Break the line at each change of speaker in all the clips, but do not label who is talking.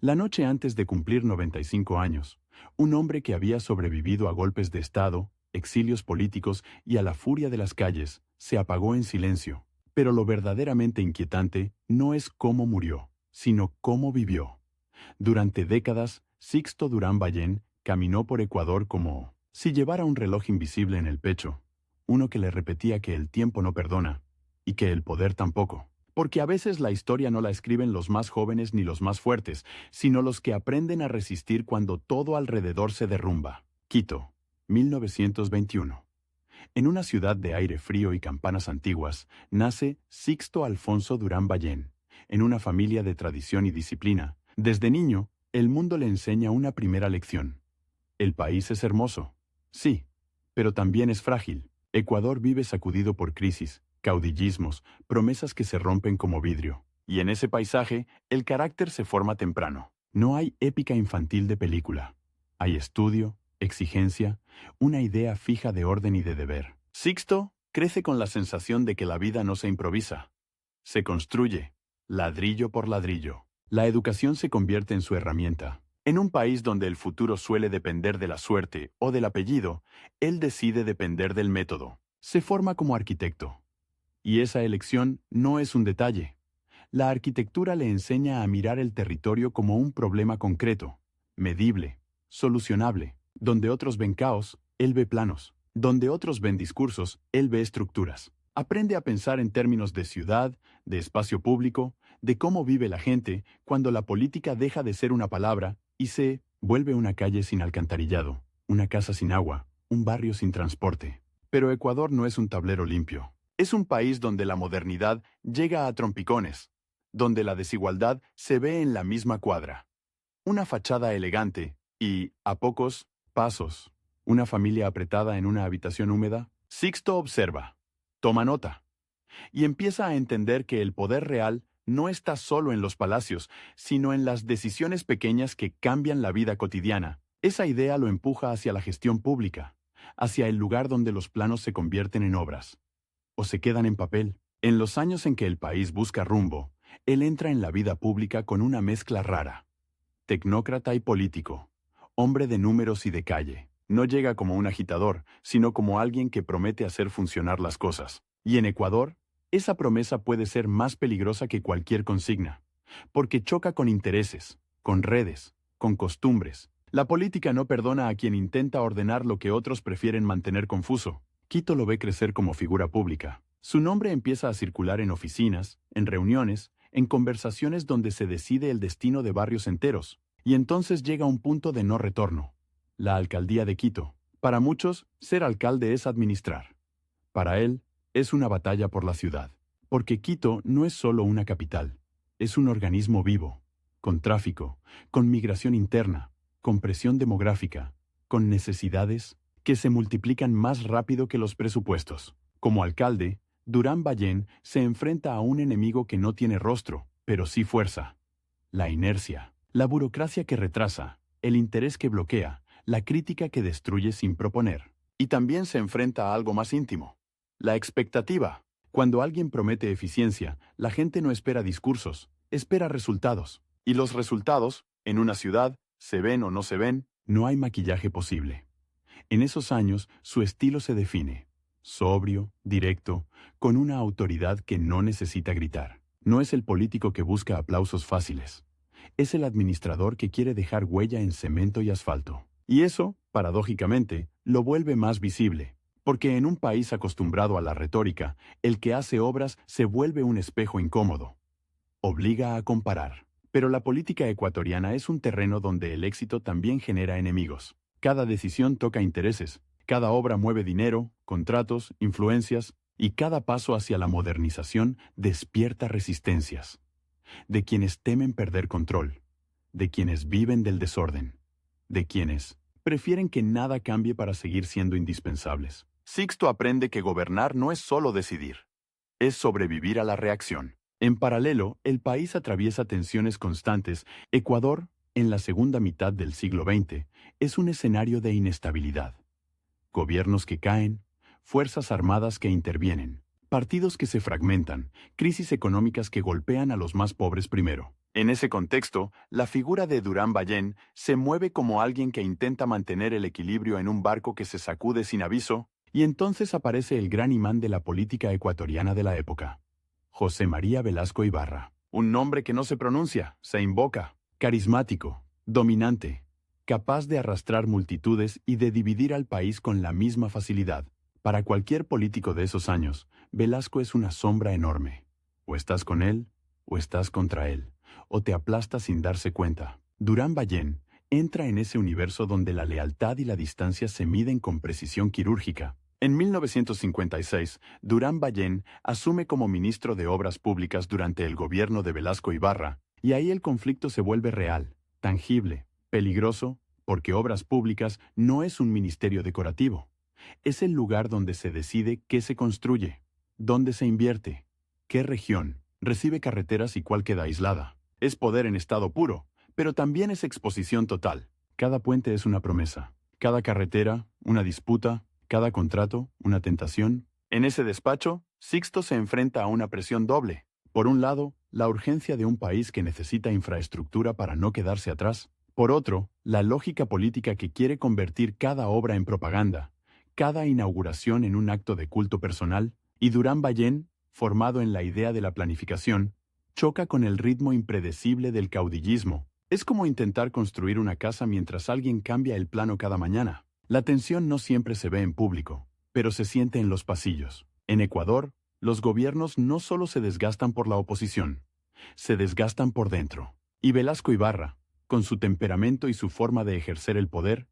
La noche antes de cumplir 95 años, un hombre que había sobrevivido a golpes de Estado, exilios políticos y a la furia de las calles, se apagó en silencio. Pero lo verdaderamente inquietante no es cómo murió, sino cómo vivió. Durante décadas, Sixto Durán Ballén caminó por Ecuador como si llevara un reloj invisible en el pecho, uno que le repetía que el tiempo no perdona, y que el poder tampoco. Porque a veces la historia no la escriben los más jóvenes ni los más fuertes, sino los que aprenden a resistir cuando todo alrededor se derrumba. Quito, 1921. En una ciudad de aire frío y campanas antiguas, nace Sixto Alfonso Durán Ballén, en una familia de tradición y disciplina. Desde niño, el mundo le enseña una primera lección. El país es hermoso, sí, pero también es frágil. Ecuador vive sacudido por crisis, caudillismos, promesas que se rompen como vidrio. Y en ese paisaje, el carácter se forma temprano. No hay épica infantil de película. Hay estudio, exigencia, una idea fija de orden y de deber. Sixto crece con la sensación de que la vida no se improvisa. Se construye, ladrillo por ladrillo. La educación se convierte en su herramienta. En un país donde el futuro suele depender de la suerte o del apellido, él decide depender del método. Se forma como arquitecto. Y esa elección no es un detalle. La arquitectura le enseña a mirar el territorio como un problema concreto, medible, solucionable. Donde otros ven caos, él ve planos. Donde otros ven discursos, él ve estructuras. Aprende a pensar en términos de ciudad, de espacio público, de cómo vive la gente cuando la política deja de ser una palabra y se vuelve una calle sin alcantarillado, una casa sin agua, un barrio sin transporte. Pero Ecuador no es un tablero limpio. Es un país donde la modernidad llega a trompicones, donde la desigualdad se ve en la misma cuadra. Una fachada elegante y, a pocos pasos, una familia apretada en una habitación húmeda. Sixto observa, toma nota, y empieza a entender que el poder real no está solo en los palacios, sino en las decisiones pequeñas que cambian la vida cotidiana. Esa idea lo empuja hacia la gestión pública, hacia el lugar donde los planos se convierten en obras, o se quedan en papel. En los años en que el país busca rumbo, él entra en la vida pública con una mezcla rara. Tecnócrata y político, hombre de números y de calle. No llega como un agitador, sino como alguien que promete hacer funcionar las cosas. Y en Ecuador, esa promesa puede ser más peligrosa que cualquier consigna, porque choca con intereses, con redes, con costumbres. La política no perdona a quien intenta ordenar lo que otros prefieren mantener confuso. Quito lo ve crecer como figura pública. Su nombre empieza a circular en oficinas, en reuniones, en conversaciones donde se decide el destino de barrios enteros. Y entonces llega un punto de no retorno. La alcaldía de Quito. Para muchos, ser alcalde es administrar. Para él, es una batalla por la ciudad. Porque Quito no es solo una capital. Es un organismo vivo, con tráfico, con migración interna, con presión demográfica, con necesidades que se multiplican más rápido que los presupuestos. Como alcalde, Durán Ballén se enfrenta a un enemigo que no tiene rostro, pero sí fuerza. La inercia, la burocracia que retrasa, el interés que bloquea, la crítica que destruye sin proponer. Y también se enfrenta a algo más íntimo. La expectativa. Cuando alguien promete eficiencia, la gente no espera discursos, espera resultados. Y los resultados, en una ciudad, se ven o no se ven, no hay maquillaje posible. En esos años, su estilo se define. Sobrio, directo, con una autoridad que no necesita gritar. No es el político que busca aplausos fáciles. Es el administrador que quiere dejar huella en cemento y asfalto. Y eso, paradójicamente, lo vuelve más visible. Porque en un país acostumbrado a la retórica, el que hace obras se vuelve un espejo incómodo. Obliga a comparar. Pero la política ecuatoriana es un terreno donde el éxito también genera enemigos. Cada decisión toca intereses. Cada obra mueve dinero, contratos, influencias, y cada paso hacia la modernización despierta resistencias. De quienes temen perder control, de quienes viven del desorden, de quienes prefieren que nada cambie para seguir siendo indispensables. Sixto aprende que gobernar no es solo decidir, es sobrevivir a la reacción. En paralelo, el país atraviesa tensiones constantes. Ecuador, en la segunda mitad del siglo XX, es un escenario de inestabilidad. Gobiernos que caen, fuerzas armadas que intervienen, partidos que se fragmentan, crisis económicas que golpean a los más pobres primero. En ese contexto, la figura de Durán Ballén se mueve como alguien que intenta mantener el equilibrio en un barco que se sacude sin aviso, y entonces aparece el gran imán de la política ecuatoriana de la época, José María Velasco Ibarra. Un nombre que no se pronuncia, se invoca, carismático, dominante, capaz de arrastrar multitudes y de dividir al país con la misma facilidad. Para cualquier político de esos años, Velasco es una sombra enorme. O estás con él, o estás contra él, o te aplasta sin darse cuenta. Durán Ballén entra en ese universo donde la lealtad y la distancia se miden con precisión quirúrgica. En 1956, Durán Ballén asume como ministro de Obras Públicas durante el gobierno de Velasco Ibarra, y ahí el conflicto se vuelve real, tangible, peligroso, porque Obras Públicas no es un ministerio decorativo. Es el lugar donde se decide qué se construye, dónde se invierte, qué región recibe carreteras y cuál queda aislada. Es poder en estado puro, pero también es exposición total. Cada puente es una promesa, cada carretera, una disputa, cada contrato, una tentación. En ese despacho, Sixto se enfrenta a una presión doble. Por un lado, la urgencia de un país que necesita infraestructura para no quedarse atrás. Por otro, la lógica política que quiere convertir cada obra en propaganda, cada inauguración en un acto de culto personal. Y Durán Ballén, formado en la idea de la planificación, choca con el ritmo impredecible del caudillismo. Es como intentar construir una casa mientras alguien cambia el plano cada mañana. La tensión no siempre se ve en público, pero se siente en los pasillos. En Ecuador, los gobiernos no solo se desgastan por la oposición, se desgastan por dentro. Y Velasco Ibarra, con su temperamento y su forma de ejercer el poder,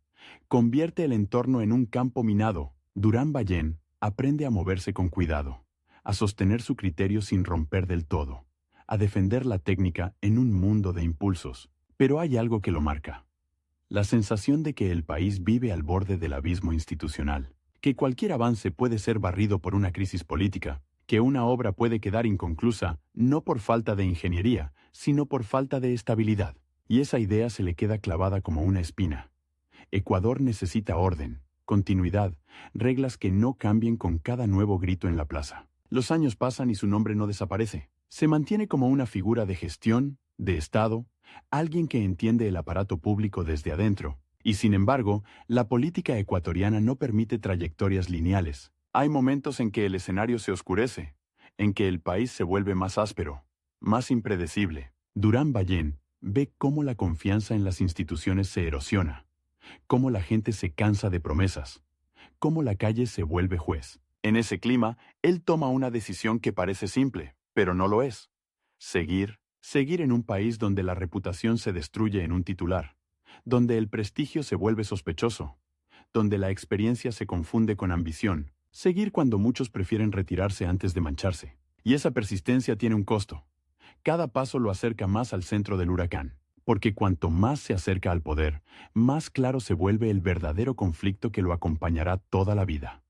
convierte el entorno en un campo minado. Durán Ballén aprende a moverse con cuidado, a sostener su criterio sin romper del todo, a defender la técnica en un mundo de impulsos. Pero hay algo que lo marca. La sensación de que el país vive al borde del abismo institucional, que cualquier avance puede ser barrido por una crisis política, que una obra puede quedar inconclusa no por falta de ingeniería, sino por falta de estabilidad. Y esa idea se le queda clavada como una espina. Ecuador necesita orden, continuidad, reglas que no cambien con cada nuevo grito en la plaza. Los años pasan y su nombre no desaparece. Se mantiene como una figura de gestión, de Estado, alguien que entiende el aparato público desde adentro. Y sin embargo, la política ecuatoriana no permite trayectorias lineales. Hay momentos en que el escenario se oscurece, en que el país se vuelve más áspero, más impredecible. Durán Ballén ve cómo la confianza en las instituciones se erosiona, cómo la gente se cansa de promesas, cómo la calle se vuelve juez. En ese clima, él toma una decisión que parece simple, pero no lo es. Seguir en un país donde la reputación se destruye en un titular, donde el prestigio se vuelve sospechoso, donde la experiencia se confunde con ambición. Seguir cuando muchos prefieren retirarse antes de mancharse. Y esa persistencia tiene un costo. Cada paso lo acerca más al centro del huracán, porque cuanto más se acerca al poder, más claro se vuelve el verdadero conflicto que lo acompañará toda la vida.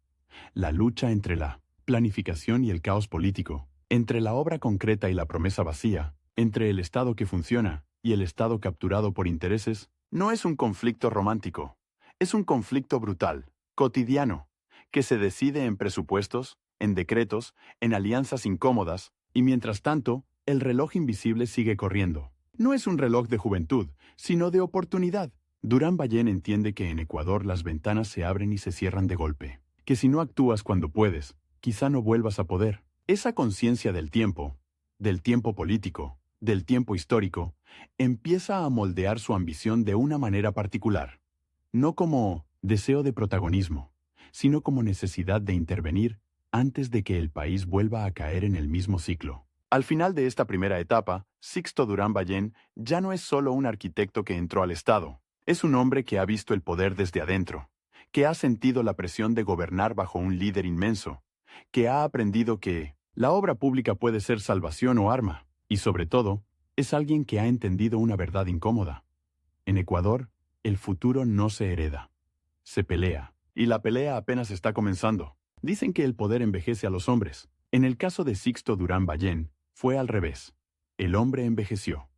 La lucha entre la planificación y el caos político, entre la obra concreta y la promesa vacía, entre el Estado que funciona y el Estado capturado por intereses, no es un conflicto romántico, es un conflicto brutal, cotidiano, que se decide en presupuestos, en decretos, en alianzas incómodas, y mientras tanto, el reloj invisible sigue corriendo. No es un reloj de juventud, sino de oportunidad. Durán Ballén entiende que en Ecuador las ventanas se abren y se cierran de golpe, que si no actúas cuando puedes, quizá no vuelvas a poder. Esa conciencia del tiempo político, del tiempo histórico, empieza a moldear su ambición de una manera particular. No como deseo de protagonismo, sino como necesidad de intervenir antes de que el país vuelva a caer en el mismo ciclo. Al final de esta primera etapa, Sixto Durán Ballén ya no es solo un arquitecto que entró al Estado. Es un hombre que ha visto el poder desde adentro, que ha sentido la presión de gobernar bajo un líder inmenso, que ha aprendido que la obra pública puede ser salvación o arma, y sobre todo, es alguien que ha entendido una verdad incómoda. En Ecuador, el futuro no se hereda, se pelea, y la pelea apenas está comenzando. Dicen que el poder envejece a los hombres. En el caso de Sixto Durán Ballén, fue al revés. El hombre envejeció,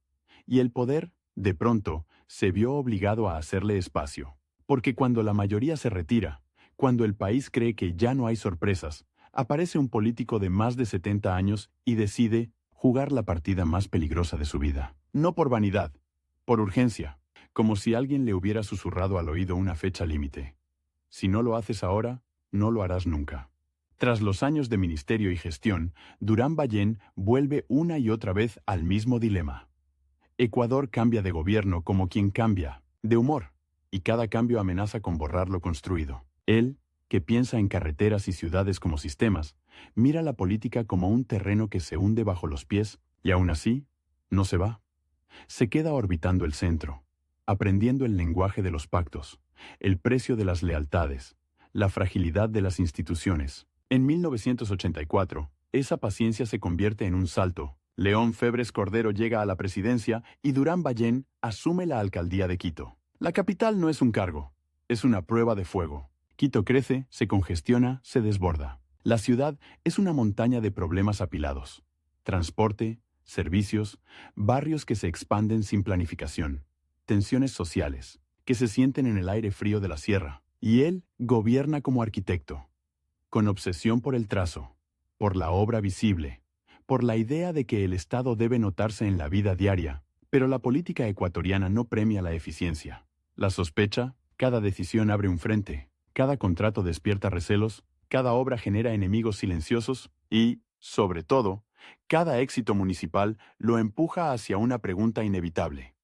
y el poder, de pronto, se vio obligado a hacerle espacio. Porque cuando la mayoría se retira, cuando el país cree que ya no hay sorpresas, aparece un político de más de 70 años y decide jugar la partida más peligrosa de su vida. No por vanidad, por urgencia, como si alguien le hubiera susurrado al oído una fecha límite. Si no lo haces ahora, no lo harás nunca. Tras los años de ministerio y gestión, Durán Ballén vuelve una y otra vez al mismo dilema. Ecuador cambia de gobierno como quien cambia, de humor, y cada cambio amenaza con borrar lo construido. Él, que piensa en carreteras y ciudades como sistemas, mira la política como un terreno que se hunde bajo los pies, y aún así, no se va. Se queda orbitando el centro, aprendiendo el lenguaje de los pactos, el precio de las lealtades, la fragilidad de las instituciones. En 1984, esa paciencia se convierte en un salto. León Febres Cordero llega a la presidencia y Durán Ballén asume la alcaldía de Quito. La capital no es un cargo, es una prueba de fuego. Quito crece, se congestiona, se desborda. La ciudad es una montaña de problemas apilados. Transporte, servicios, barrios que se expanden sin planificación, tensiones sociales, que se sienten en el aire frío de la sierra. Y él gobierna como arquitecto, con obsesión por el trazo, por la obra visible, por la idea de que el Estado debe notarse en la vida diaria, pero la política ecuatoriana no premia la eficiencia. La sospecha, cada decisión abre un frente, cada contrato despierta recelos, cada obra genera enemigos silenciosos y, sobre todo, cada éxito municipal lo empuja hacia una pregunta inevitable.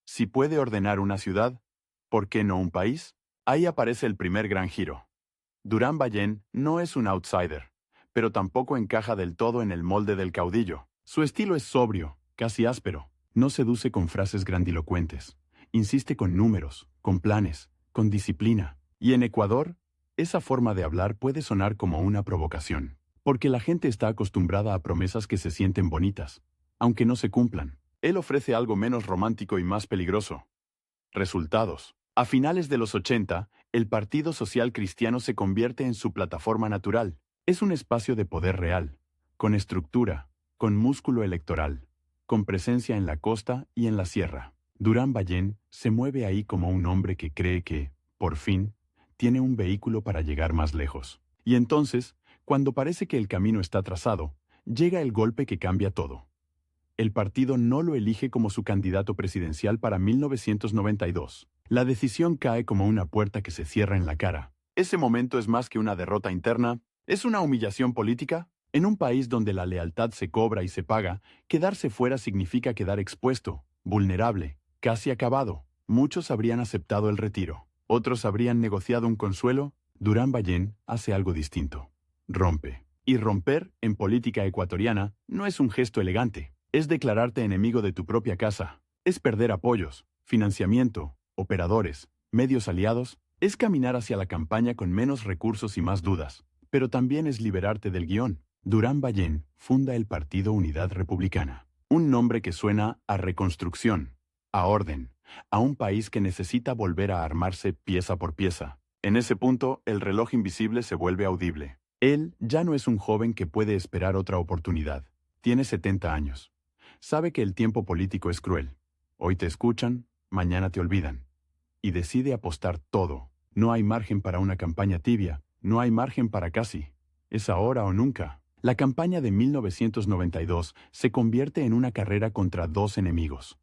Si puede ordenar una ciudad, ¿por qué no un país? Ahí aparece el primer gran giro. Durán Ballén no es un outsider, pero tampoco encaja del todo en el molde del caudillo. Su estilo es sobrio, casi áspero. No seduce con frases grandilocuentes. Insiste con números, con planes, con disciplina. Y en Ecuador, esa forma de hablar puede sonar como una provocación, porque la gente está acostumbrada a promesas que se sienten bonitas, aunque no se cumplan. Él ofrece algo menos romántico y más peligroso. Resultados. A finales de los 80, el Partido Social Cristiano se convierte en su plataforma natural. Es un espacio de poder real, con estructura, con músculo electoral, con presencia en la costa y en la sierra. Durán Ballén se mueve ahí como un hombre que cree que, por fin, tiene un vehículo para llegar más lejos. Y entonces, cuando parece que el camino está trazado, llega el golpe que cambia todo. El partido no lo elige como su candidato presidencial para 1992. La decisión cae como una puerta que se cierra en la cara. Ese momento es más que una derrota interna, es una humillación política. En un país donde la lealtad se cobra y se paga, quedarse fuera significa quedar expuesto, vulnerable, casi acabado. Muchos habrían aceptado el retiro, otros habrían negociado un consuelo. Durán Ballén hace algo distinto. Rompe. Y romper, en política ecuatoriana, no es un gesto elegante. Es declararte enemigo de tu propia casa. Es perder apoyos, financiamiento, operadores, medios aliados. Es caminar hacia la campaña con menos recursos y más dudas. Pero también es liberarte del guión. Durán Ballén funda el Partido Unidad Republicana. Un nombre que suena a reconstrucción, a orden, a un país que necesita volver a armarse pieza por pieza. En ese punto, el reloj invisible se vuelve audible. Él ya no es un joven que puede esperar otra oportunidad. Tiene 70 años. Sabe que el tiempo político es cruel. Hoy te escuchan, mañana te olvidan. Y decide apostar todo. No hay margen para una campaña tibia, no hay margen para casi. Es ahora o nunca. La campaña de 1992 se convierte en una carrera contra dos enemigos.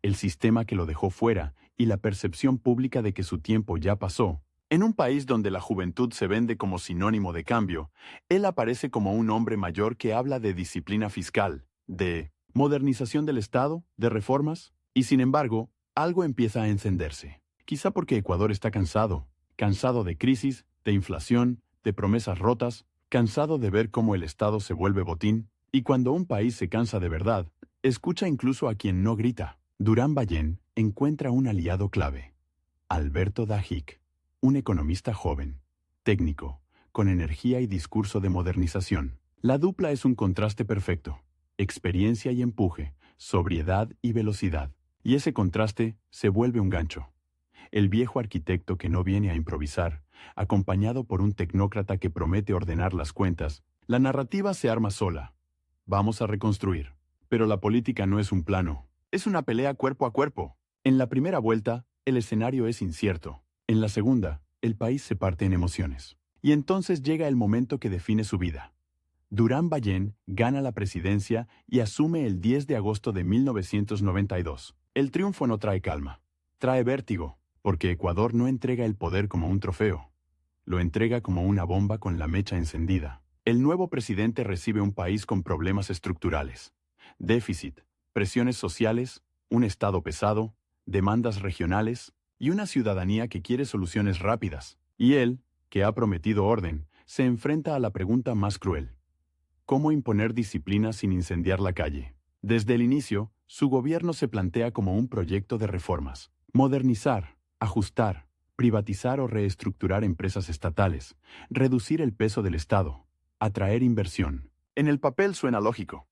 El sistema que lo dejó fuera y la percepción pública de que su tiempo ya pasó. En un país donde la juventud se vende como sinónimo de cambio, él aparece como un hombre mayor que habla de disciplina fiscal, de modernización del Estado, de reformas, y sin embargo, algo empieza a encenderse. Quizá porque Ecuador está cansado de crisis, de inflación, de promesas rotas, cansado de ver cómo el Estado se vuelve botín, y cuando un país se cansa de verdad, escucha incluso a quien no grita. Durán Ballén encuentra un aliado clave, Alberto Dajic, un economista joven, técnico, con energía y discurso de modernización. La dupla es un contraste perfecto, experiencia y empuje, sobriedad y velocidad, y ese contraste se vuelve un gancho. El viejo arquitecto que no viene a improvisar, acompañado por un tecnócrata que promete ordenar las cuentas, la narrativa se arma sola. Vamos a reconstruir. Pero la política no es un plano, es una pelea cuerpo a cuerpo. En la primera vuelta, el escenario es incierto. En la segunda, el país se parte en emociones. Y entonces llega el momento que define su vida. Durán Ballén gana la presidencia y asume el 10 de agosto de 1992. El triunfo no trae calma, trae vértigo, porque Ecuador no entrega el poder como un trofeo, lo entrega como una bomba con la mecha encendida. El nuevo presidente recibe un país con problemas estructurales, déficit, presiones sociales, un Estado pesado, demandas regionales y una ciudadanía que quiere soluciones rápidas. Y él, que ha prometido orden, se enfrenta a la pregunta más cruel: ¿cómo imponer disciplina sin incendiar la calle? Desde el inicio, su gobierno se plantea como un proyecto de reformas: modernizar, ajustar, privatizar o reestructurar empresas estatales, reducir el peso del Estado, atraer inversión. En el papel suena lógico.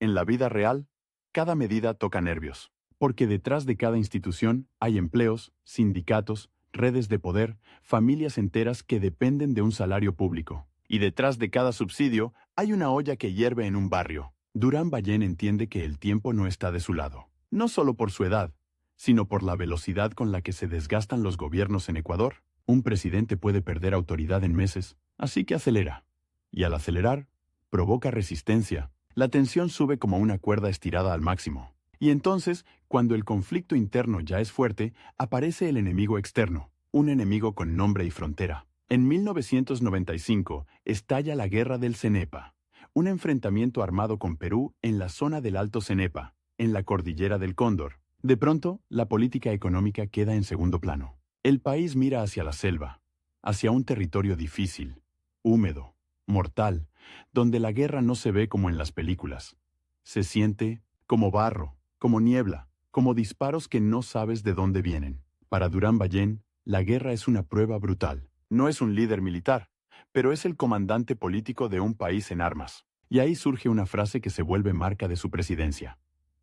En la vida real, cada medida toca nervios, porque detrás de cada institución hay empleos, sindicatos, redes de poder, familias enteras que dependen de un salario público. Y detrás de cada subsidio hay una olla que hierve en un barrio. Durán Ballén entiende que el tiempo no está de su lado, no solo por su edad, sino por la velocidad con la que se desgastan los gobiernos en Ecuador. Un presidente puede perder autoridad en meses, así que acelera. Y al acelerar, provoca resistencia. La tensión sube como una cuerda estirada al máximo. Y entonces, cuando el conflicto interno ya es fuerte, aparece el enemigo externo, un enemigo con nombre y frontera. En 1995 estalla la Guerra del Cenepa, un enfrentamiento armado con Perú en la zona del Alto Cenepa, en la cordillera del Cóndor. De pronto, la política económica queda en segundo plano. El país mira hacia la selva, hacia un territorio difícil, húmedo, mortal, donde la guerra no se ve como en las películas. Se siente como barro, como niebla, como disparos que no sabes de dónde vienen. Para Durán Ballén, la guerra es una prueba brutal. No es un líder militar, pero es el comandante político de un país en armas. Y ahí surge una frase que se vuelve marca de su presidencia: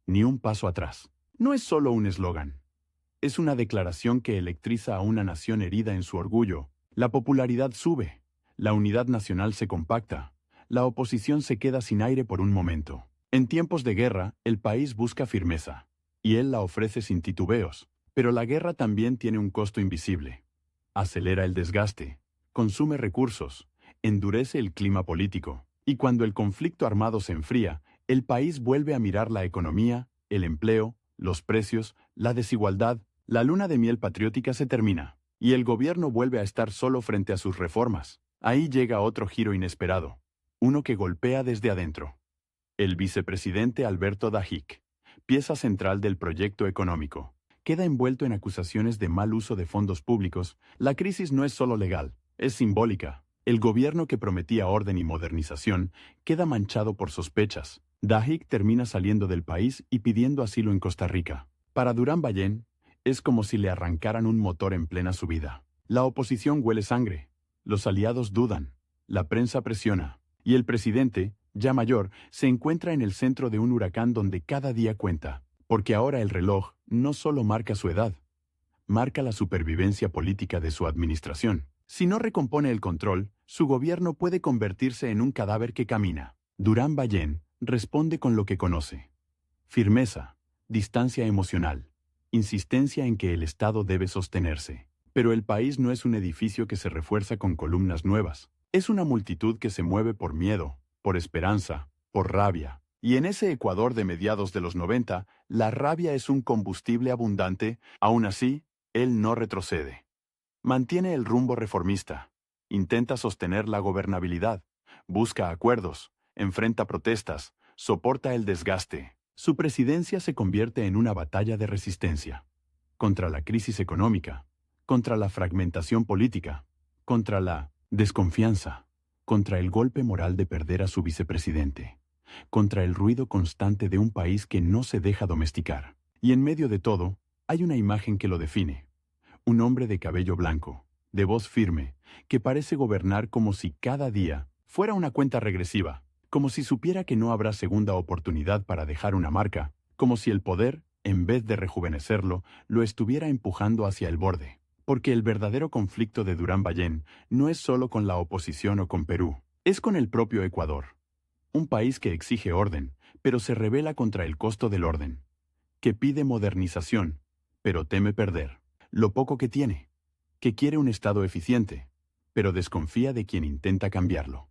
ni un paso atrás. No es solo un eslogan. Es una declaración que electriza a una nación herida en su orgullo. La popularidad sube, la unidad nacional se compacta, la oposición se queda sin aire por un momento. En tiempos de guerra, el país busca firmeza, y él la ofrece sin titubeos. Pero la guerra también tiene un costo invisible. Acelera el desgaste, consume recursos, endurece el clima político. Y cuando el conflicto armado se enfría, el país vuelve a mirar la economía, el empleo, los precios, la desigualdad. La luna de miel patriótica se termina, y el gobierno vuelve a estar solo frente a sus reformas. Ahí llega otro giro inesperado, uno que golpea desde adentro. El vicepresidente Alberto Dajic, pieza central del proyecto económico, queda envuelto en acusaciones de mal uso de fondos públicos. La crisis no es solo legal, es simbólica. El gobierno que prometía orden y modernización queda manchado por sospechas. Dajic termina saliendo del país y pidiendo asilo en Costa Rica. Para Durán Ballén, es como si le arrancaran un motor en plena subida. La oposición huele sangre, los aliados dudan, la prensa presiona, y el presidente, ya mayor, se encuentra en el centro de un huracán donde cada día cuenta, porque ahora el reloj no solo marca su edad, marca la supervivencia política de su administración. Si no recompone el control, su gobierno puede convertirse en un cadáver que camina. Durán Ballén responde con lo que conoce: firmeza, distancia emocional, insistencia en que el Estado debe sostenerse. Pero el país no es un edificio que se refuerza con columnas nuevas. Es una multitud que se mueve por miedo, por esperanza, por rabia. Y en ese Ecuador de mediados de los 90, la rabia es un combustible abundante. Aún así, él no retrocede. Mantiene el rumbo reformista, intenta sostener la gobernabilidad, busca acuerdos, enfrenta protestas, soporta el desgaste. Su presidencia se convierte en una batalla de resistencia, contra la crisis económica, contra la fragmentación política, contra la desconfianza, contra el golpe moral de perder a su vicepresidente, contra el ruido constante de un país que no se deja domesticar. Y en medio de todo, hay una imagen que lo define: un hombre de cabello blanco, de voz firme, que parece gobernar como si cada día fuera una cuenta regresiva, como si supiera que no habrá segunda oportunidad para dejar una marca, como si el poder, en vez de rejuvenecerlo, lo estuviera empujando hacia el borde. Porque el verdadero conflicto de Durán Ballén no es solo con la oposición o con Perú, es con el propio Ecuador. Un país que exige orden, pero se rebela contra el costo del orden, que pide modernización, pero teme perder lo poco que tiene, que quiere un Estado eficiente, pero desconfía de quien intenta cambiarlo.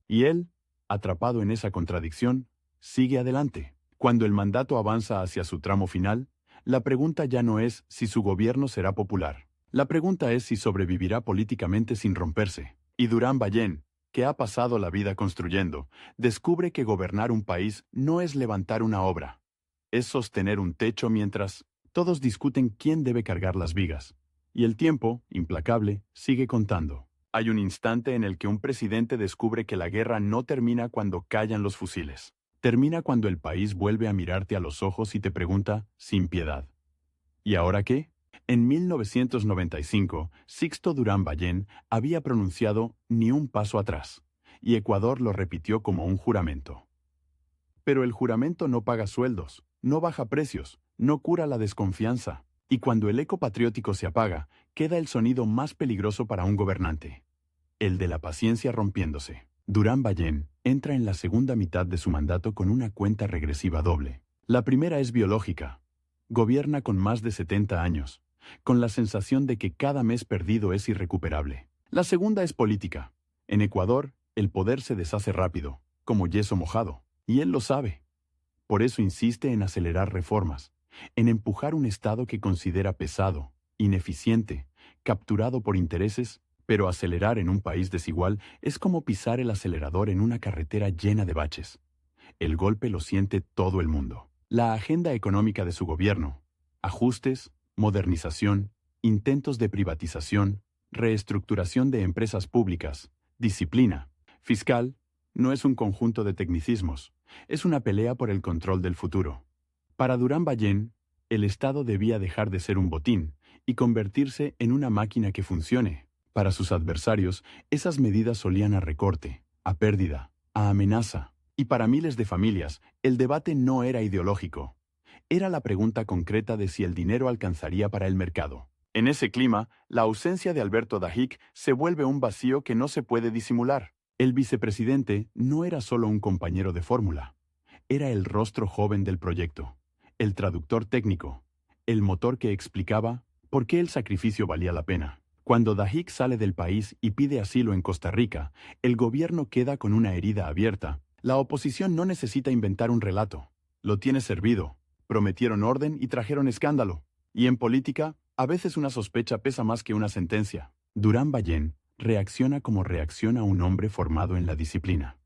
Y él, atrapado en esa contradicción, sigue adelante. Cuando el mandato avanza hacia su tramo final, la pregunta ya no es si su gobierno será popular. La pregunta es si sobrevivirá políticamente sin romperse. Y Durán Ballén, que ha pasado la vida construyendo, descubre que gobernar un país no es levantar una obra. Es sostener un techo mientras todos discuten quién debe cargar las vigas. Y el tiempo, implacable, sigue contando. Hay un instante en el que un presidente descubre que la guerra no termina cuando callan los fusiles. Termina cuando el país vuelve a mirarte a los ojos y te pregunta, sin piedad: ¿y ahora qué? En 1995, Sixto Durán Ballén había pronunciado "ni un paso atrás", y Ecuador lo repitió como un juramento. Pero el juramento no paga sueldos, no baja precios, no cura la desconfianza. Y cuando el eco patriótico se apaga, queda el sonido más peligroso para un gobernante: el de la paciencia rompiéndose. Durán Ballén entra en la segunda mitad de su mandato con una cuenta regresiva doble. La primera es biológica. Gobierna con más de 70 años, con la sensación de que cada mes perdido es irrecuperable. La segunda es política. En Ecuador, el poder se deshace rápido, como yeso mojado, y él lo sabe. Por eso insiste en acelerar reformas, en empujar un Estado que considera pesado, ineficiente, capturado por intereses. Pero acelerar en un país desigual es como pisar el acelerador en una carretera llena de baches. El golpe lo siente todo el mundo. La agenda económica de su gobierno: ajustes, modernización, intentos de privatización, reestructuración de empresas públicas, disciplina fiscal, no es un conjunto de tecnicismos, es una pelea por el control del futuro. Para Durán Ballén, el Estado debía dejar de ser un botín y convertirse en una máquina que funcione. Para sus adversarios, esas medidas olían a recorte, a pérdida, a amenaza. Y para miles de familias, el debate no era ideológico. Era la pregunta concreta de si el dinero alcanzaría para el mercado. En ese clima, la ausencia de Alberto Dajic se vuelve un vacío que no se puede disimular. El vicepresidente no era solo un compañero de fórmula. Era el rostro joven del proyecto, el traductor técnico, el motor que explicaba por qué el sacrificio valía la pena. Cuando Dajic sale del país y pide asilo en Costa Rica, el gobierno queda con una herida abierta. La oposición no necesita inventar un relato. Lo tiene servido. Prometieron orden y trajeron escándalo. Y en política, a veces una sospecha pesa más que una sentencia. Durán Ballén reacciona como reacciona un hombre formado en la disciplina.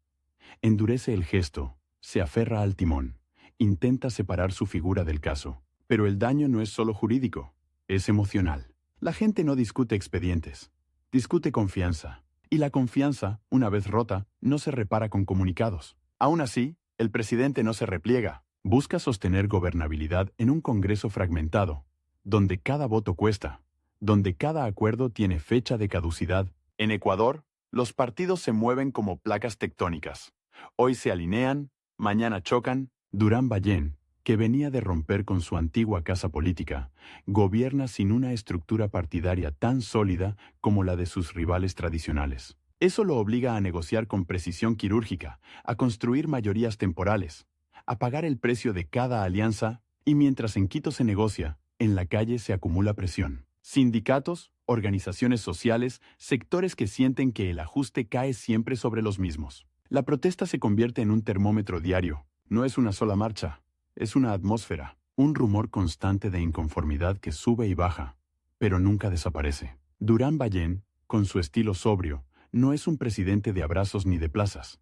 Endurece el gesto, se aferra al timón, intenta separar su figura del caso. Pero el daño no es solo jurídico, es emocional. La gente no discute expedientes, discute confianza. Y la confianza, una vez rota, no se repara con comunicados. Aún así, el presidente no se repliega. Busca sostener gobernabilidad en un Congreso fragmentado, donde cada voto cuesta, donde cada acuerdo tiene fecha de caducidad. En Ecuador, los partidos se mueven como placas tectónicas. Hoy se alinean, mañana chocan. Durán Ballén, que venía de romper con su antigua casa política, gobierna sin una estructura partidaria tan sólida como la de sus rivales tradicionales. Eso lo obliga a negociar con precisión quirúrgica, a construir mayorías temporales, a pagar el precio de cada alianza, y mientras en Quito se negocia, en la calle se acumula presión. Sindicatos, organizaciones sociales, sectores que sienten que el ajuste cae siempre sobre los mismos. La protesta se convierte en un termómetro diario. No es una sola marcha. Es una atmósfera, un rumor constante de inconformidad que sube y baja, pero nunca desaparece. Durán Ballén, con su estilo sobrio, no es un presidente de abrazos ni de plazas.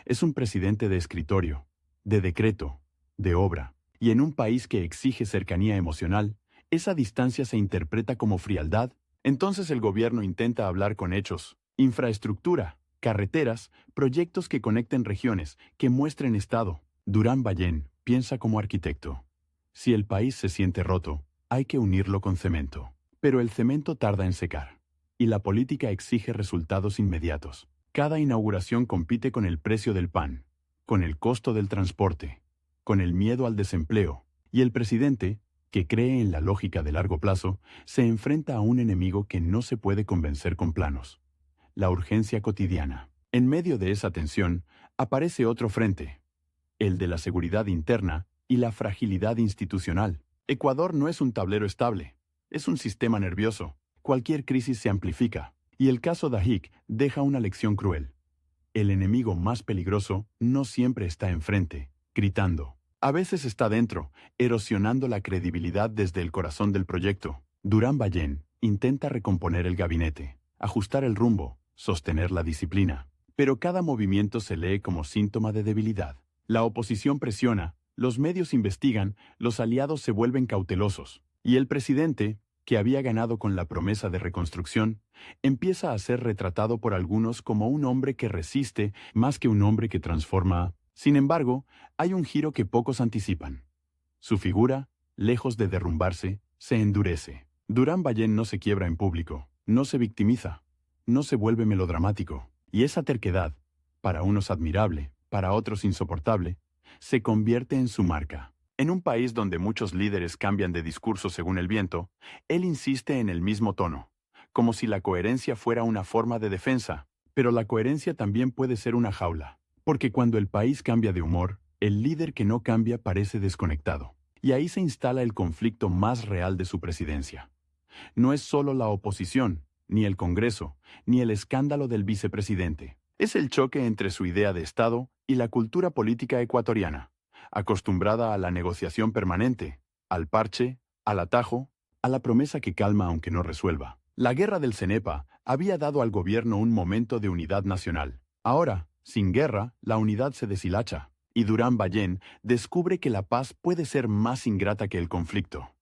Es un presidente de escritorio, de decreto, de obra. Y en un país que exige cercanía emocional, esa distancia se interpreta como frialdad. Entonces el gobierno intenta hablar con hechos, infraestructura, carreteras, proyectos que conecten regiones, que muestren Estado. Durán Ballén piensa como arquitecto. Si el país se siente roto, hay que unirlo con cemento. Pero el cemento tarda en secar. Y la política exige resultados inmediatos. Cada inauguración compite con el precio del pan, con el costo del transporte, con el miedo al desempleo. Y el presidente, que cree en la lógica de largo plazo, se enfrenta a un enemigo que no se puede convencer con planos: la urgencia cotidiana. En medio de esa tensión, aparece otro frente: el de la seguridad interna y la fragilidad institucional. Ecuador no es un tablero estable, es un sistema nervioso. Cualquier crisis se amplifica, y el caso Dajic deja una lección cruel. el enemigo más peligroso no siempre está enfrente, gritando. A veces está dentro, erosionando la credibilidad desde el corazón del proyecto. Durán Ballén intenta recomponer el gabinete, ajustar el rumbo, sostener la disciplina. Pero cada movimiento se lee como síntoma de debilidad. La oposición presiona, los medios investigan, los aliados se vuelven cautelosos. Y el presidente, que había ganado con la promesa de reconstrucción, empieza a ser retratado por algunos como un hombre que resiste más que un hombre que transforma. Sin embargo, hay un giro que pocos anticipan. Su figura, lejos de derrumbarse, se endurece. Durán Ballén no se quiebra en público, no se victimiza, no se vuelve melodramático. Y esa terquedad, para unos admirable, para otros insoportable, se convierte en su marca. En un país donde muchos líderes cambian de discurso según el viento, él insiste en el mismo tono, como si la coherencia fuera una forma de defensa, pero la coherencia también puede ser una jaula, porque cuando el país cambia de humor, el líder que no cambia parece desconectado. Y ahí se instala el conflicto más real de su presidencia. No es solo la oposición, ni el Congreso, ni el escándalo del vicepresidente. Es el choque entre su idea de Estado y la cultura política ecuatoriana, acostumbrada a la negociación permanente, al parche, al atajo, a la promesa que calma aunque no resuelva. La guerra del Cenepa había dado al gobierno un momento de unidad nacional. Ahora, sin guerra, la unidad se deshilacha, y Durán Ballén descubre que la paz puede ser más ingrata que el conflicto.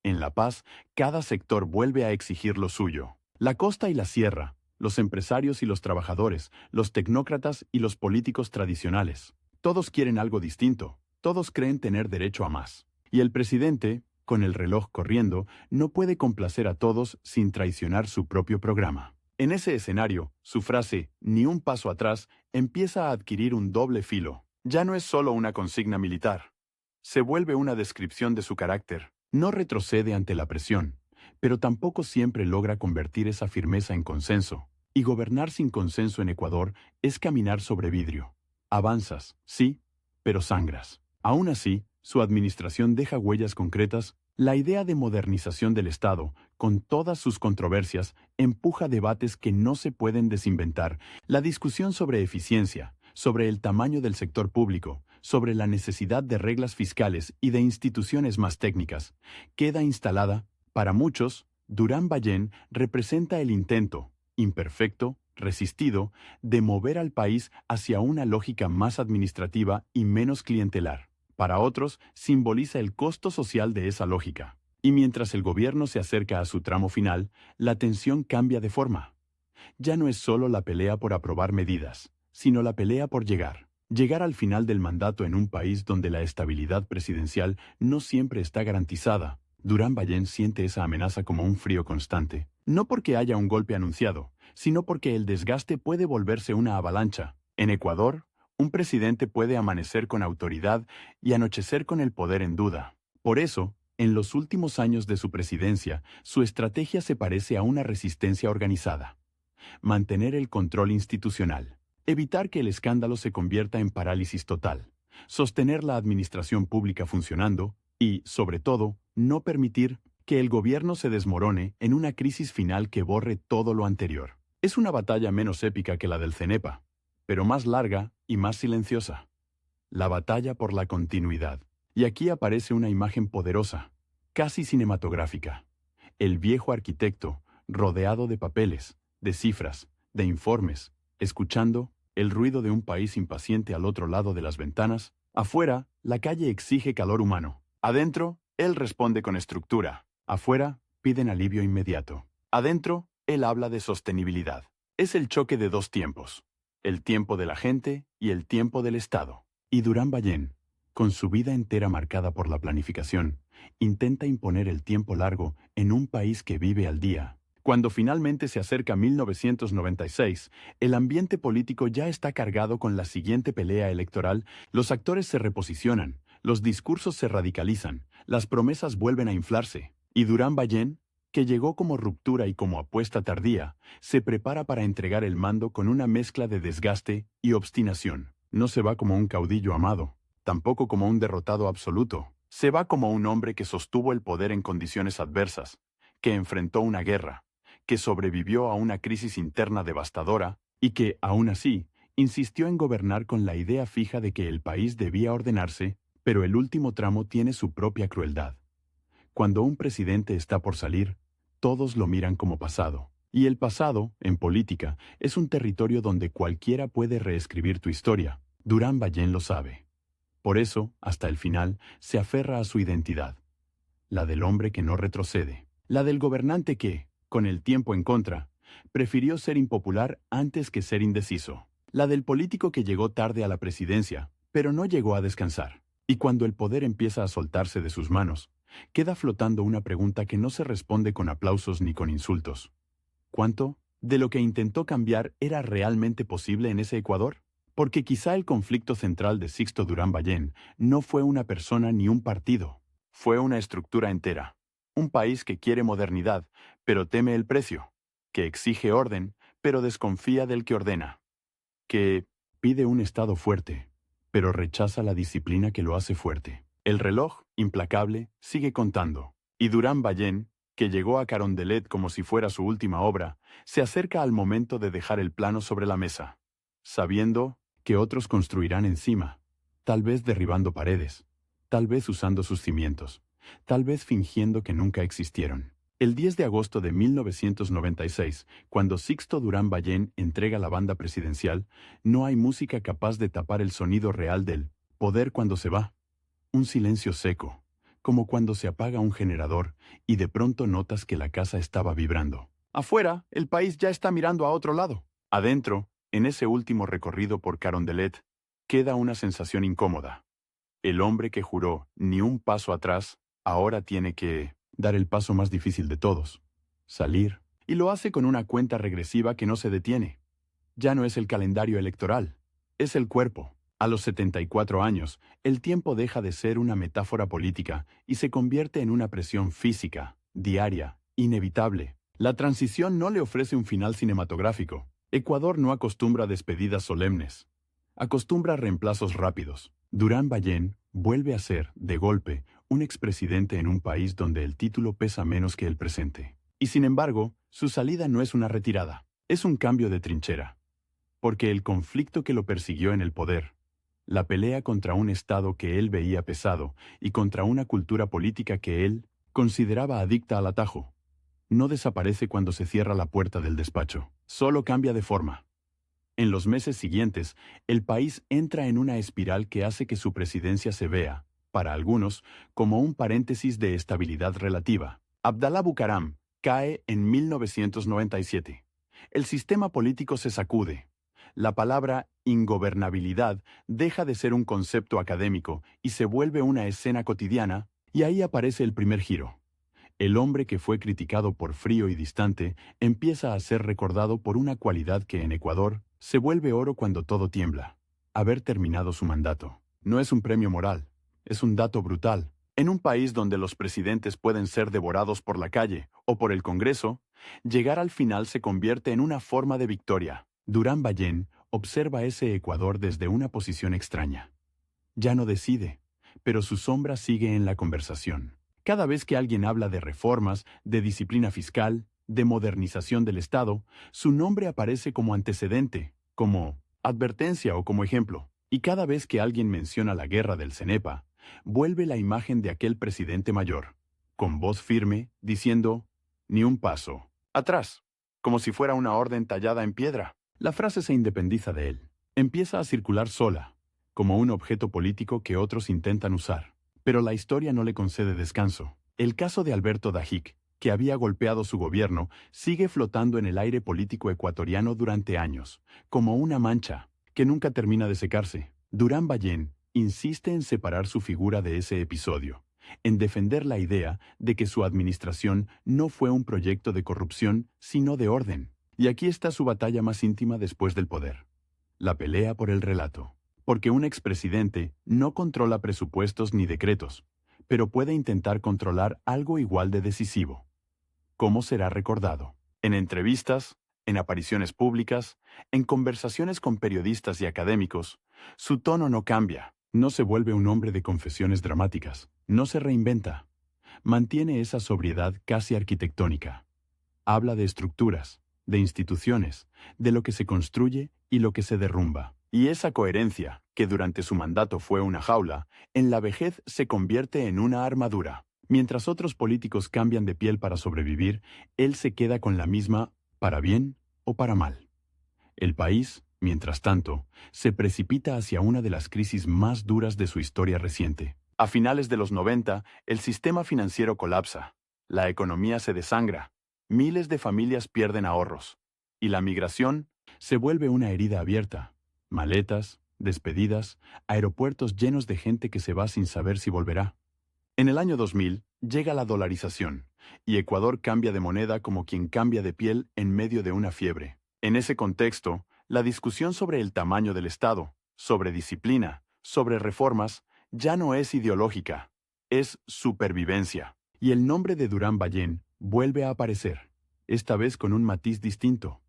En la paz, cada sector vuelve a exigir lo suyo. La costa y la sierra, los empresarios y los trabajadores, los tecnócratas y los políticos tradicionales. Todos quieren algo distinto, todos creen tener derecho a más. Y el presidente, con el reloj corriendo, no puede complacer a todos sin traicionar su propio programa. En ese escenario, su frase, ni un paso atrás, empieza a adquirir un doble filo. Ya no es solo una consigna militar. Se vuelve una descripción de su carácter. No retrocede ante la presión, pero tampoco siempre logra convertir esa firmeza en consenso. Y gobernar sin consenso en Ecuador es caminar sobre vidrio. Avanzas, sí, pero sangras. Aún así, su administración deja huellas concretas. La idea de modernización del Estado, con todas sus controversias, empuja debates que no se pueden desinventar. La discusión sobre eficiencia, sobre el tamaño del sector público, sobre la necesidad de reglas fiscales y de instituciones más técnicas, queda instalada. Para muchos, Durán Ballén representa el intento, imperfecto, resistido, de mover al país hacia una lógica más administrativa y menos clientelar. Para otros, simboliza el costo social de esa lógica. Y mientras el gobierno se acerca a su tramo final, la tensión cambia de forma. Ya no es solo la pelea por aprobar medidas, sino la pelea por llegar. Llegar al final del mandato en un país donde la estabilidad presidencial no siempre está garantizada. Durán Ballén siente esa amenaza como un frío constante, no porque haya un golpe anunciado, sino porque el desgaste puede volverse una avalancha. En Ecuador, un presidente puede amanecer con autoridad y anochecer con el poder en duda. Por eso, en los últimos años de su presidencia, su estrategia se parece a una resistencia organizada. Mantener el control institucional. Evitar que el escándalo se convierta en parálisis total. Sostener la administración pública funcionando y, sobre todo, no permitir que el gobierno se desmorone en una crisis final que borre todo lo anterior. Es una batalla menos épica que la del Cenepa, pero más larga y más silenciosa. La batalla por la continuidad. Y aquí aparece una imagen poderosa, casi cinematográfica. El viejo arquitecto, rodeado de papeles, de cifras, de informes, escuchando el ruido de un país impaciente al otro lado de las ventanas. Afuera, la calle exige calor humano. Adentro, él responde con estructura. Afuera, piden alivio inmediato. Adentro, él habla de sostenibilidad. Es el choque de dos tiempos. El tiempo de la gente y el tiempo del Estado. Y Durán Ballén, con su vida entera marcada por la planificación, intenta imponer el tiempo largo en un país que vive al día. Cuando finalmente se acerca 1996, el ambiente político ya está cargado con la siguiente pelea electoral. Los actores se reposicionan, los discursos se radicalizan, las promesas vuelven a inflarse. Y Durán Ballén, que llegó como ruptura y como apuesta tardía, se prepara para entregar el mando con una mezcla de desgaste y obstinación. No se va como un caudillo amado, tampoco como un derrotado absoluto. Se va como un hombre que sostuvo el poder en condiciones adversas, que enfrentó una guerra, que sobrevivió a una crisis interna devastadora y que, aún así, Insistió en gobernar con la idea fija de que el país debía ordenarse, pero el último tramo tiene su propia crueldad. Cuando un presidente está por salir, todos lo miran como pasado. Y el pasado, en política, es un territorio donde cualquiera puede reescribir tu historia. Durán Ballén lo sabe. Por eso, hasta el final, se aferra a su identidad. La del hombre que no retrocede. La del gobernante que, con el tiempo en contra, prefirió ser impopular antes que ser indeciso. La del político que llegó tarde a la presidencia, pero no llegó a descansar. Y cuando el poder empieza a soltarse de sus manos, queda flotando una pregunta que no se responde con aplausos ni con insultos. ¿Cuánto de lo que intentó cambiar era realmente posible en ese Ecuador? Porque quizá el conflicto central de Sixto Durán Ballén no fue una persona ni un partido. Fue una estructura entera. Un país que quiere modernidad, pero teme el precio. Que exige orden, pero desconfía del que ordena. Que pide un Estado fuerte, pero rechaza la disciplina que lo hace fuerte. El reloj, implacable, sigue contando. Y Durán Ballén, que llegó a Carondelet como si fuera su última obra, se acerca al momento de dejar el plano sobre la mesa, sabiendo que otros construirán encima, tal vez derribando paredes, tal vez usando sus cimientos, tal vez fingiendo que nunca existieron. El 10 de agosto de 1996, cuando Sixto Durán Ballén entrega la banda presidencial, no hay música capaz de tapar el sonido real del poder cuando se va. Un silencio seco, como cuando se apaga un generador y de pronto notas que la casa estaba vibrando. Afuera, el país ya está mirando a otro lado. Adentro, en ese último recorrido por Carondelet, queda una sensación incómoda. El hombre que juró ni un paso atrás, ahora tiene que dar el paso más difícil de todos. Salir. Y lo hace con una cuenta regresiva que no se detiene. Ya no es el calendario electoral, es el cuerpo. A los 74 años, el tiempo deja de ser una metáfora política y se convierte en una presión física, diaria, inevitable. La transición no le ofrece un final cinematográfico. Ecuador no acostumbra despedidas solemnes. Acostumbra reemplazos rápidos. Durán Ballén vuelve a ser, de golpe, un expresidente en un país donde el título pesa menos que el presente. Y sin embargo, su salida no es una retirada, es un cambio de trinchera. Porque el conflicto que lo persiguió en el poder, la pelea contra un Estado que él veía pesado y contra una cultura política que él consideraba adicta al atajo, no desaparece cuando se cierra la puerta del despacho, solo cambia de forma. En los meses siguientes, el país entra en una espiral que hace que su presidencia se vea, para algunos, como un paréntesis de estabilidad relativa. Abdalá Bucaram cae en 1997. El sistema político se sacude. La palabra ingobernabilidad deja de ser un concepto académico y se vuelve una escena cotidiana, y ahí aparece el primer giro. El hombre que fue criticado por frío y distante empieza a ser recordado por una cualidad que en Ecuador se vuelve oro cuando todo tiembla: haber terminado su mandato. No es un premio moral, es un dato brutal. En un país donde los presidentes pueden ser devorados por la calle o por el Congreso, llegar al final se convierte en una forma de victoria. Durán Ballén observa ese Ecuador desde una posición extraña. Ya no decide, pero su sombra sigue en la conversación. Cada vez que alguien habla de reformas, de disciplina fiscal, de modernización del Estado, su nombre aparece como antecedente, como advertencia o como ejemplo. Y cada vez que alguien menciona la guerra del Cenepa, vuelve la imagen de aquel presidente mayor, con voz firme, diciendo: ni un paso atrás, como si fuera una orden tallada en piedra. La frase se independiza de él. Empieza a circular sola, como un objeto político que otros intentan usar. Pero la historia no le concede descanso. El caso de Alberto Dajic, que había golpeado su gobierno, sigue flotando en el aire político ecuatoriano durante años, como una mancha que nunca termina de secarse. Durán Ballén insiste en separar su figura de ese episodio, en defender la idea de que su administración no fue un proyecto de corrupción, sino de orden. Y aquí está su batalla más íntima después del poder: la pelea por el relato. Porque un expresidente no controla presupuestos ni decretos, pero puede intentar controlar algo igual de decisivo. ¿Cómo será recordado? En entrevistas, en apariciones públicas, en conversaciones con periodistas y académicos, su tono no cambia. No se vuelve un hombre de confesiones dramáticas, no se reinventa. Mantiene esa sobriedad casi arquitectónica. Habla de estructuras, de instituciones, de lo que se construye y lo que se derrumba. Y esa coherencia, que durante su mandato fue una jaula, en la vejez se convierte en una armadura. Mientras otros políticos cambian de piel para sobrevivir, él se queda con la misma, para bien o para mal. El país, mientras tanto, se precipita hacia una de las crisis más duras de su historia reciente. A finales de los 90, el sistema financiero colapsa, la economía se desangra, miles de familias pierden ahorros, y la migración se vuelve una herida abierta. Maletas, despedidas, aeropuertos llenos de gente que se va sin saber si volverá. En el año 2000 llega la dolarización, y Ecuador cambia de moneda como quien cambia de piel en medio de una fiebre. En ese contexto, la discusión sobre el tamaño del Estado, sobre disciplina, sobre reformas, ya no es ideológica, es supervivencia. Y el nombre de Durán Ballén vuelve a aparecer, esta vez con un matiz distinto.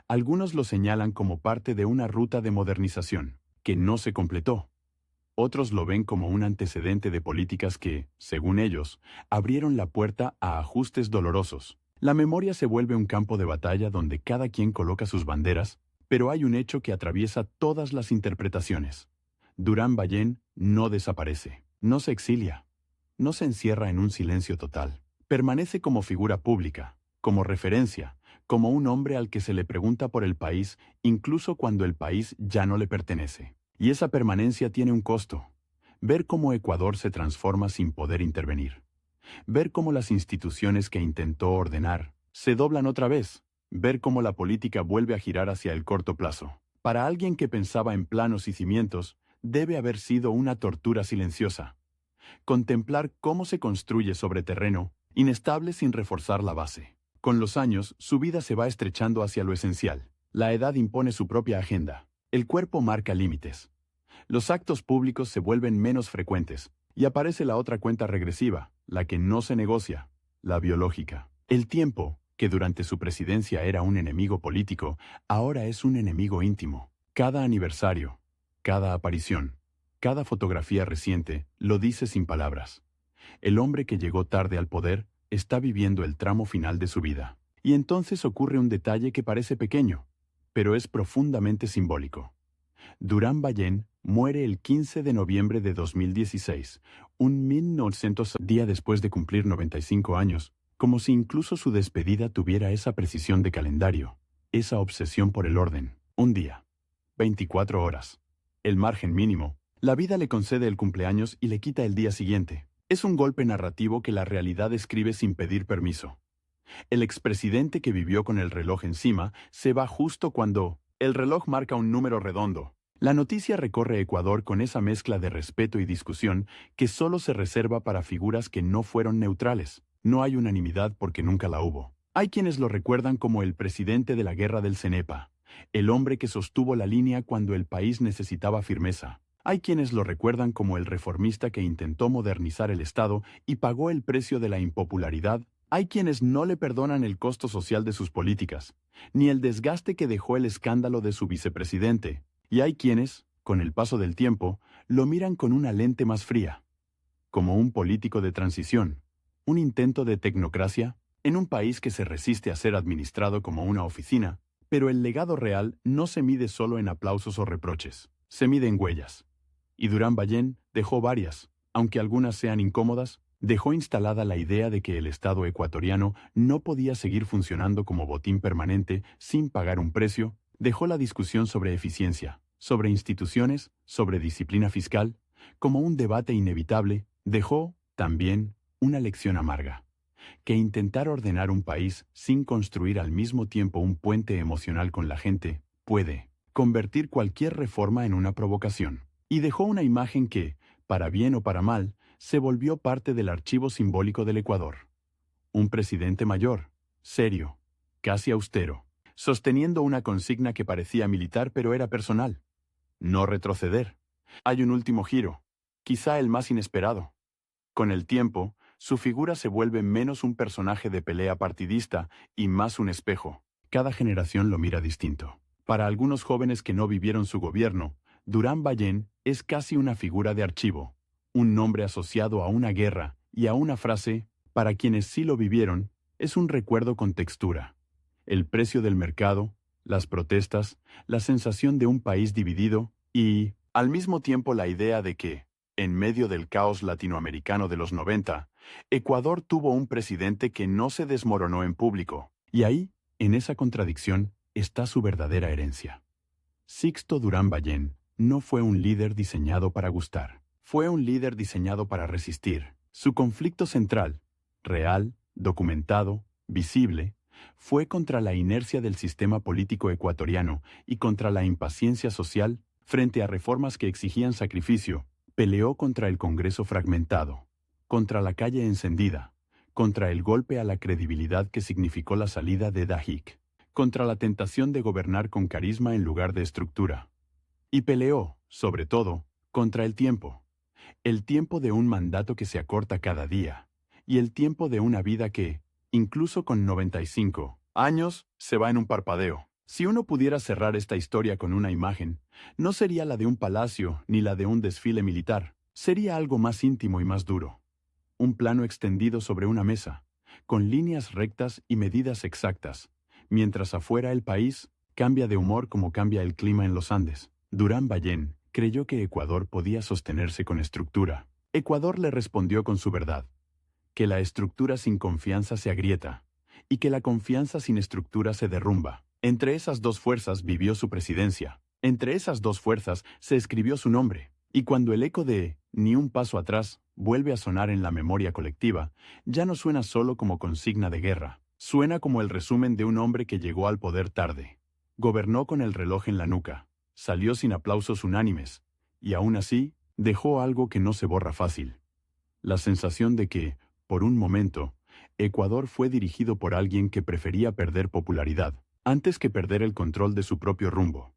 Algunos lo señalan como parte de una ruta de modernización, que no se completó. Otros lo ven como un antecedente de políticas que, según ellos, abrieron la puerta a ajustes dolorosos. La memoria se vuelve un campo de batalla donde cada quien coloca sus banderas, pero hay un hecho que atraviesa todas las interpretaciones. Durán Ballén no desaparece, no se exilia, no se encierra en un silencio total. Permanece como figura pública, como referencia, como un hombre al que se le pregunta por el país, incluso cuando el país ya no le pertenece. Y esa permanencia tiene un costo. Ver cómo Ecuador se transforma sin poder intervenir. Ver cómo las instituciones que intentó ordenar se doblan otra vez. Ver cómo la política vuelve a girar hacia el corto plazo. Para alguien que pensaba en planos y cimientos, debe haber sido una tortura silenciosa. Contemplar cómo se construye sobre terreno inestable sin reforzar la base. Con los años, su vida se va estrechando hacia lo esencial. La edad impone su propia agenda. El cuerpo marca límites. Los actos públicos se vuelven menos frecuentes, y aparece la otra cuenta regresiva, la que no se negocia, la biológica. El tiempo, que durante su presidencia era un enemigo político, ahora es un enemigo íntimo. Cada aniversario, cada aparición, cada fotografía reciente lo dice sin palabras. El hombre que llegó tarde al poder está viviendo el tramo final de su vida. Y entonces ocurre un detalle que parece pequeño, pero es profundamente simbólico. Durán Ballén muere el 15 de noviembre de 2016, un 1900 día después de cumplir 95 años, como si incluso su despedida tuviera esa precisión de calendario, esa obsesión por el orden. Un día, 24 horas, el margen mínimo. La vida le concede el cumpleaños y le quita el día siguiente. Es un golpe narrativo que la realidad escribe sin pedir permiso. El expresidente que vivió con el reloj encima se va justo cuando el reloj marca un número redondo. La noticia recorre Ecuador con esa mezcla de respeto y discusión que solo se reserva para figuras que no fueron neutrales. No hay unanimidad porque nunca la hubo. Hay quienes lo recuerdan como el presidente de la guerra del Cenepa, el hombre que sostuvo la línea cuando el país necesitaba firmeza. Hay quienes lo recuerdan como el reformista que intentó modernizar el Estado y pagó el precio de la impopularidad. Hay quienes no le perdonan el costo social de sus políticas, ni el desgaste que dejó el escándalo de su vicepresidente. Y hay quienes, con el paso del tiempo, lo miran con una lente más fría, como un político de transición, un intento de tecnocracia, en un país que se resiste a ser administrado como una oficina. Pero el legado real no se mide solo en aplausos o reproches, se mide en huellas. Y Durán Ballén dejó varias, aunque algunas sean incómodas. Dejó instalada la idea de que el Estado ecuatoriano no podía seguir funcionando como botín permanente sin pagar un precio. Dejó la discusión sobre eficiencia, sobre instituciones, sobre disciplina fiscal, como un debate inevitable. Dejó, también, una lección amarga, que intentar ordenar un país sin construir al mismo tiempo un puente emocional con la gente puede convertir cualquier reforma en una provocación. Y dejó una imagen que, para bien o para mal, se volvió parte del archivo simbólico del Ecuador. Un presidente mayor, serio, casi austero, sosteniendo una consigna que parecía militar pero era personal. No retroceder. Hay un último giro, quizá el más inesperado. Con el tiempo, su figura se vuelve menos un personaje de pelea partidista y más un espejo. Cada generación lo mira distinto. Para algunos jóvenes que no vivieron su gobierno, Durán Ballén es casi una figura de archivo, un nombre asociado a una guerra y a una frase. Para quienes sí lo vivieron, es un recuerdo con textura. el precio del mercado, las protestas, la sensación de un país dividido y, al mismo tiempo, la idea de que, en medio del caos latinoamericano de los 90, Ecuador tuvo un presidente que no se desmoronó en público. Y ahí, en esa contradicción, está su verdadera herencia. Sixto Durán Ballén no fue un líder diseñado para gustar. Fue un líder diseñado para resistir. Su conflicto central, real, documentado, visible, fue contra la inercia del sistema político ecuatoriano y contra la impaciencia social frente a reformas que exigían sacrificio. Peleó contra el Congreso fragmentado, contra la calle encendida, contra el golpe a la credibilidad que significó la salida de Dajic, contra la tentación de gobernar con carisma en lugar de estructura. Y peleó, sobre todo, contra el tiempo de un mandato que se acorta cada día, y el tiempo de una vida que, incluso con 95 años, se va en un parpadeo. Si uno pudiera cerrar esta historia con una imagen, no sería la de un palacio ni la de un desfile militar, sería algo más íntimo y más duro. Un plano extendido sobre una mesa, con líneas rectas y medidas exactas, mientras afuera el país cambia de humor como cambia el clima en los Andes. Durán Ballén creyó que Ecuador podía sostenerse con estructura. Ecuador le respondió con su verdad, que la estructura sin confianza se agrieta, y que la confianza sin estructura se derrumba. Entre esas dos fuerzas vivió su presidencia. Entre esas dos fuerzas se escribió su nombre. Y cuando el eco de «ni un paso atrás» vuelve a sonar en la memoria colectiva, ya no suena solo como consigna de guerra. Suena como el resumen de un hombre que llegó al poder tarde. Gobernó con el reloj en la nuca. Salió sin aplausos unánimes. Y aún así, dejó algo que no se borra fácil. La sensación de que, por un momento, Ecuador fue dirigido por alguien que prefería perder popularidad antes que perder el control de su propio rumbo.